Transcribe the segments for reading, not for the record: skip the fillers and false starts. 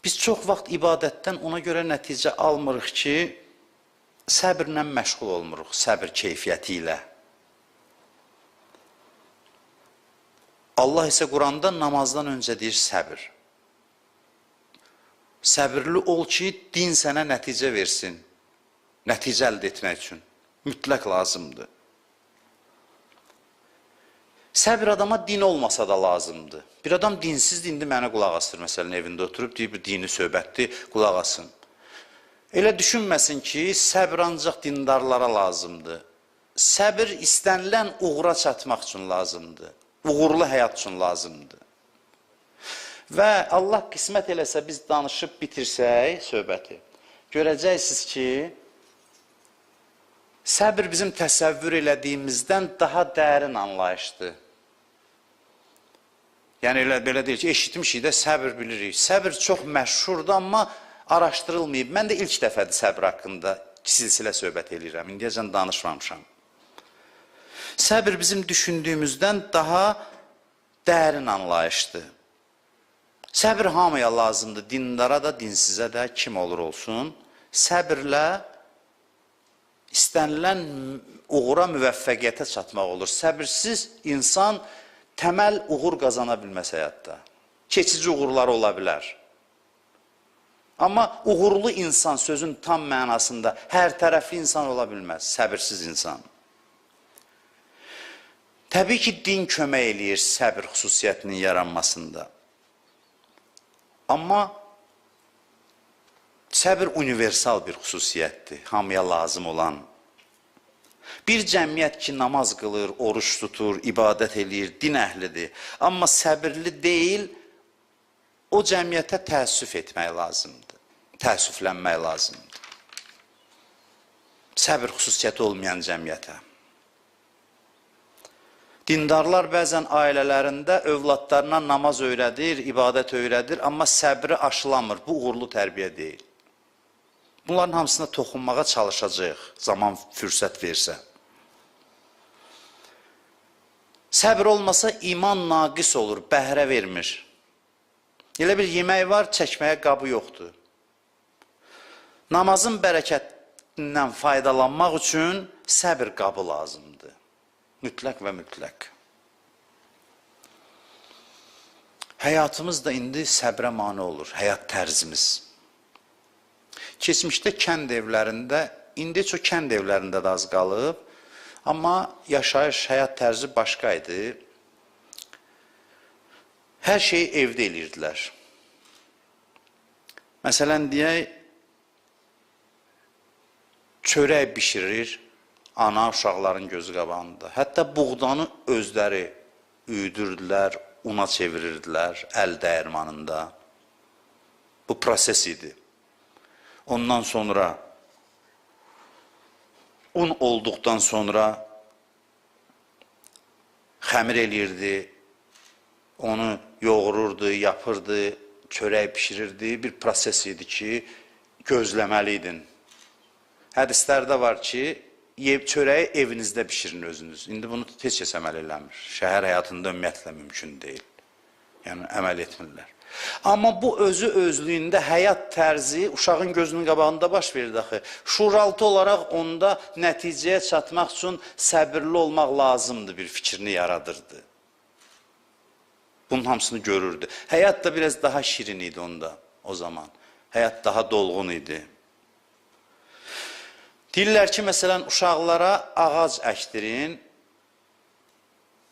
Biz çox vaxt ibadətdən ona görə nəticə almırıq ki, səbirlə məşğul olmuruq, səbir keyfiyyəti ilə. Allah isə Quranda namazdan öncə deyir səbir. Səbirli ol ki, din sənə nəticə versin, nəticə əldə etmək üçün. Mütləq lazımdır. Səbir adama din olmasa da lazımdır. Bir adam dinsizdir, indi mənə qulaq asır, məsələn, evində oturub, deyir, bu dini söhbətdir, qulaq asın. Elə düşünməsin ki, səbir ancaq dindarlara lazımdır. Səbir istənilən uğura çatmaq üçün lazımdır. Uğurlu həyat üçün lazımdır. Və Allah qismət eləsə, biz danışıb bitirsək söhbəti, görəcəksiniz ki, səbir bizim təsəvvür elədiyimizdən daha dərin anlayışdır. Yəni, belə deyil ki, eşitmişik də səbir bilirik. Səbir çox məşhurdur, amma araşdırılmayıb. Mən də ilk dəfədir səbir haqqında silsilə söhbət eləyirəm. İndiyəcən danışmamışam. Səbir bizim düşündüyümüzdən daha dərin anlayışdır. Səbir hamıya lazımdır, dindara da, dinsizə də, kim olur olsun. Səbirlə istənilən uğura, müvəffəqiyyətə çatmaq olur. Səbirsiz insan təməl uğur qazana bilməz həyatda. Keçici uğurlar ola bilər. Amma uğurlu insan sözün tam mənasında hər tərəfli insan ola bilməz, səbirsiz insan. Təbii ki, din kömək eləyir səbir xüsusiyyətinin yaranmasında. Amma səbir universal bir xüsusiyyətdir, hamıya lazım olan. Bir cəmiyyət ki, namaz qılır, oruç tutur, ibadət eləyir, din əhlidir. Amma səbirli deyil, o cəmiyyətə təəssüf etmək lazımdır, təəssüflənmək lazımdır. Səbir xüsusiyyəti olmayan cəmiyyətə. Dindarlar bəzən ailələrində övladlarına namaz öyrədir, ibadət öyrədir, amma səbri aşılamır, bu uğurlu tərbiyə deyil. Bunların hamısına toxunmağa çalışacaq, zaman fürsət versə. Səbir olmasa iman naqis olur, bəhrə vermir. Elə bir yemək var, çəkməyə qabı yoxdur. Namazın bərəkətindən faydalanmaq üçün səbir qabı lazımdır. Mütləq və mütləq. Həyatımız da indi səbrə mane olur, həyat tərzimiz. Keçmişdə kənd evlərində, indi çox kənd evlərində də az qalıb, amma yaşayış, həyat tərzi başqa idi. Hər şeyi evdə eləyirdilər. Məsələn, deyək, çörək bişirir, ana uşaqların gözü qabağında. Hətta buğdanı özləri üyüdürdülər, una çevirirdilər, əl dəyirmanında. Bu proses idi. Ondan sonra, un olduqdan sonra xəmir eləyirdi, onu yoğururdu, yapırdı, çörək pişirirdi. Bir proses idi ki, gözləməliydin. Hədislərdə var ki, çörəyi evinizdə bişirin özünüz. İndi bunu heç kəs əməl eləmir. Şəhər həyatında ümumiyyətlə mümkün deyil. Yəni, əməl etmirlər. Amma bu özü özlüyündə həyat tərzi uşağın gözünün qabağında baş verir axı. Şuuraltı olaraq onda nəticəyə çatmaq üçün səbirli olmaq lazımdır bir fikrini yaradırdı. Bunun hamısını görürdü. Həyat da biraz daha şirin idi onda o zaman. Həyat daha dolğun idi. Deyirlər ki, məsələn, uşaqlara ağac əkdirin,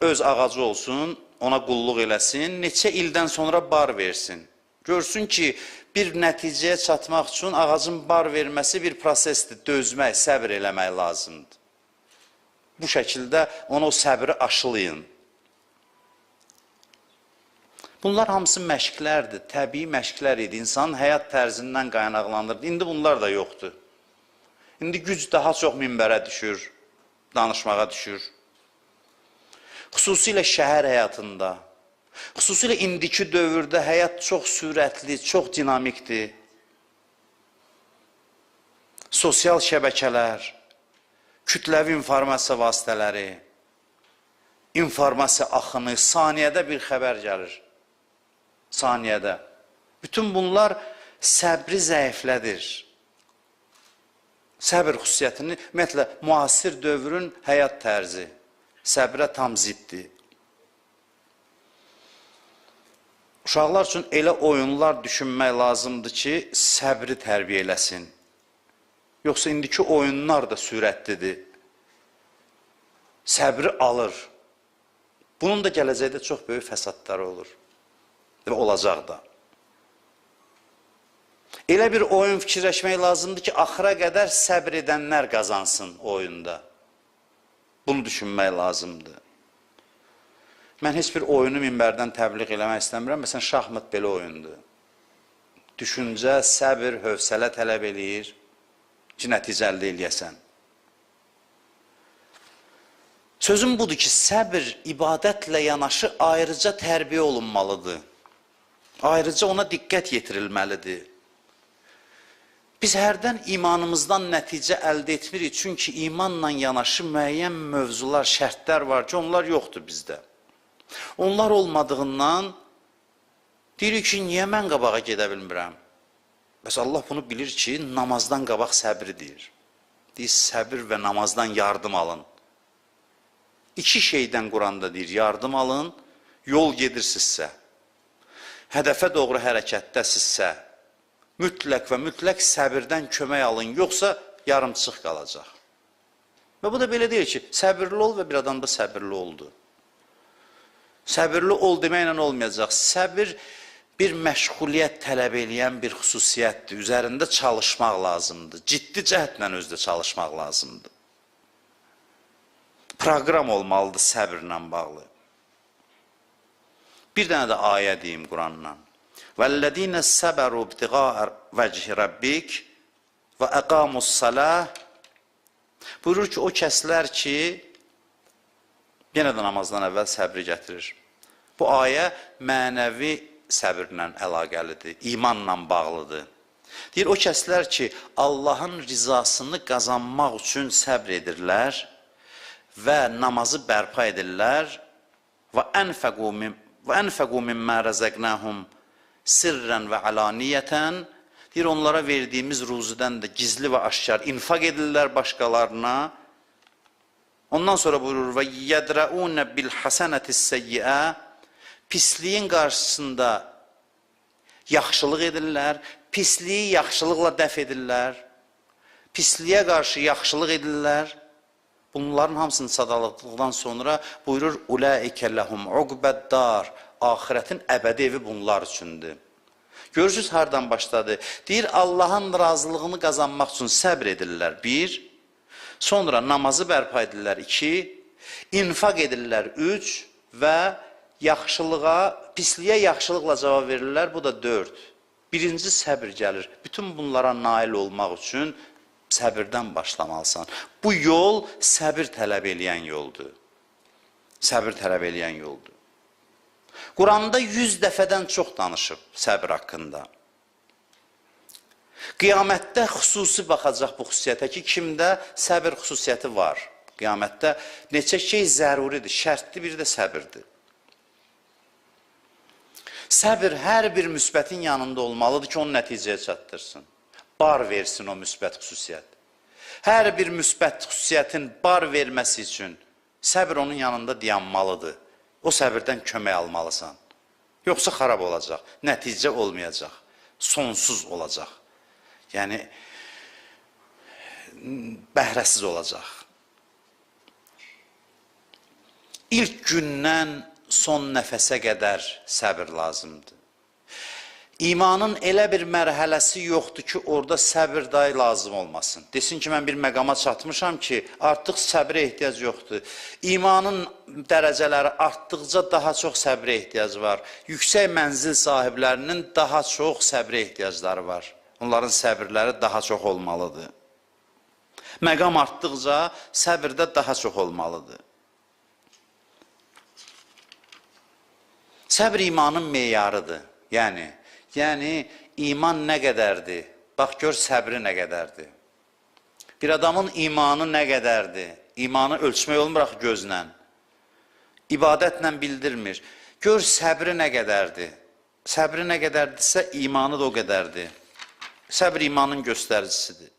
öz ağacı olsun, ona qulluq eləsin, neçə ildən sonra bar versin. Görsün ki, bir nəticəyə çatmaq üçün ağacın bar verməsi bir prosesdir, dözmək, səbir eləmək lazımdır. Bu şəkildə ona o səbri aşılayın. Bunlar hamısı məşqlərdir, təbii məşqlər idi, insanın həyat tərzindən qaynaqlanırdı. İndi bunlar da yoxdur. İndi güc daha çox minbərə düşür, danışmağa düşür. Xüsusilə şəhər həyatında, xüsusilə indiki dövrdə həyat çox sürətli, çox dinamikdir. Sosial şəbəkələr, kütləvi informasiya vasitələri, informasiya axını, saniyədə bir xəbər gəlir. Saniyədə. Bütün bunlar səbri zəiflədir. Səbr xüsusiyyətini, ümumiyyətlə, müasir dövrün həyat tərzi səbrə tam ziddir. Uşaqlar üçün elə oyunlar düşünmək lazımdır ki, səbri tərbiyə eləsin. Yoxsa indiki oyunlar da sürətlidir. Səbri alır. Bunun da gələcəkdə çox böyük fəsadları olur. Və olacaq da. Elə bir oyun fikirləşmək lazımdır ki, axıra qədər səbr edənlər qazansın oyunda. Bunu düşünmək lazımdır. Mən heç bir oyunu minbərdən təbliğ eləmək istəmirəm. Məsələn, şahmat belə oyundur. Düşüncə, səbir, hövsələ tələb eləyir ki, nəticə əldə eləyəsən. Sözüm budur ki, səbir ibadətlə yanaşı ayrıca tərbiyə olunmalıdır. Ayrıca ona diqqət yetirilməlidir. Biz hərdən imanımızdan nəticə əldə etmirik, çünki imanla yanaşı müəyyən mövzular, şərtlər var ki, onlar yoxdur bizdə. Onlar olmadığından deyirik ki, niyə mən qabağa gedə bilmirəm? Bəs Allah bunu bilir ki, namazdan qabaq səbri deyir. Deyir, səbir və namazdan yardım alın. İki şeydən Quranda deyir, yardım alın, yol gedirsinizsə, hədəfə doğru hərəkətdəsinizsə, mütləq və mütləq səbirdən kömək alın, yoxsa yarımçıq qalacaq. Və bu da belə deyir ki, səbirli ol və bir adam da səbirli oldu. Səbirli ol deməklə olmayacaq. Səbir bir məşğuliyyət tələb eləyən bir xüsusiyyətdir. Üzərində çalışmaq lazımdır. Ciddi cəhətlə özdə çalışmaq lazımdır. Proqram olmalıdır səbirlə bağlı. Bir dənə də ayə deyim Qurandan. وَالَّذِينَ سَبَرُوا ابْتِغَاءَ وَجْهِ رَبِّكَ وَأَقَامُوا الصَّلَاةَ Buyurur ki, o kəslər ki, yenə də namazdan əvvəl səbri gətirir. Bu ayə mənəvi səbirlə əlaqəlidir, imanla bağlıdır. Deyir, o kəslər ki, Allahın rizasını qazanmaq üçün səbr edirlər və namazı bərpa edirlər və ənfəqu mimmə rəzəqnəhum sirrən və alaniyyətən deyir, onlara verdiyimiz ruzudən də gizli və aşkar infaq edirlər başqalarına. Ondan sonra buyurur və yədraunə bil hasanətis seyyiə pisliyin qarşısında yaxşılıq edirlər, pisliyi yaxşılıqla dəf edirlər, pisliyə qarşı yaxşılıq edirlər. Bunların hamısını sadaladıqdan sonra buyurur ulaikə ləhum uqbəddar axirətin əbədi evi bunlar üçündür. Görürsünüz hardan başladı? Deyir Allahın razılığını qazanmaq üçün səbr edirlər. Bir, sonra namazı bərpa edirlər. İki, infaq edirlər. Üç və yaxşılığa, pisliyə yaxşılıqla cavab verirlər. Bu da dörd. Birinci səbir gəlir. Bütün bunlara nail olmaq üçün səbirdən başlamalısan. Bu yol səbir tələb eləyən yoldur. Səbir tələb eləyən yoldur. Quranda 100 dəfədən çox danışıb səbir haqqında. Qiyamətdə xüsusi baxacaq bu xüsusiyyətə ki, kimdə səbir xüsusiyyəti var. Qiyamətdə neçə şey zəruridir, şərtli bir də səbirdir. Səbir hər bir müsbətin yanında olmalıdır ki, onu nəticəyə çatdırsın. Bar versin o müsbət xüsusiyyət. Hər bir müsbət xüsusiyyətin bar verməsi üçün səbir onun yanında dayanmalıdır. O səbirdən kömək almalısan. Yoxsa xarab olacaq, nəticə olmayacaq, sonsuz olacaq. Yəni, bəhrəsiz olacaq. İlk gündən son nəfəsə qədər səbir lazımdır. İmanın elə bir mərhələsi yoxdur ki, orada səbir dahi lazım olmasın. Desin ki, mən bir məqama çatmışam ki, artıq səbrə ehtiyac yoxdur. İmanın dərəcələri artdıqca daha çox səbrə ehtiyac var. Yüksək mənzil sahiblərinin daha çox səbrə ehtiyacları var. Onların səbirləri daha çox olmalıdır. Məqam artdıqca səbir də daha çox olmalıdır. Səbr imanın meyarıdır. Yəni, iman nə qədərdir? Bax, gör səbri nə qədərdir. Bir adamın imanı nə qədərdir? İmanı ölçmək olmur axı gözlə. İbadətlə bildirmir. Gör səbri nə qədərdir? Səbri nə qədərdirsə, imanı da o qədərdir. Səbr imanın göstəricisidir.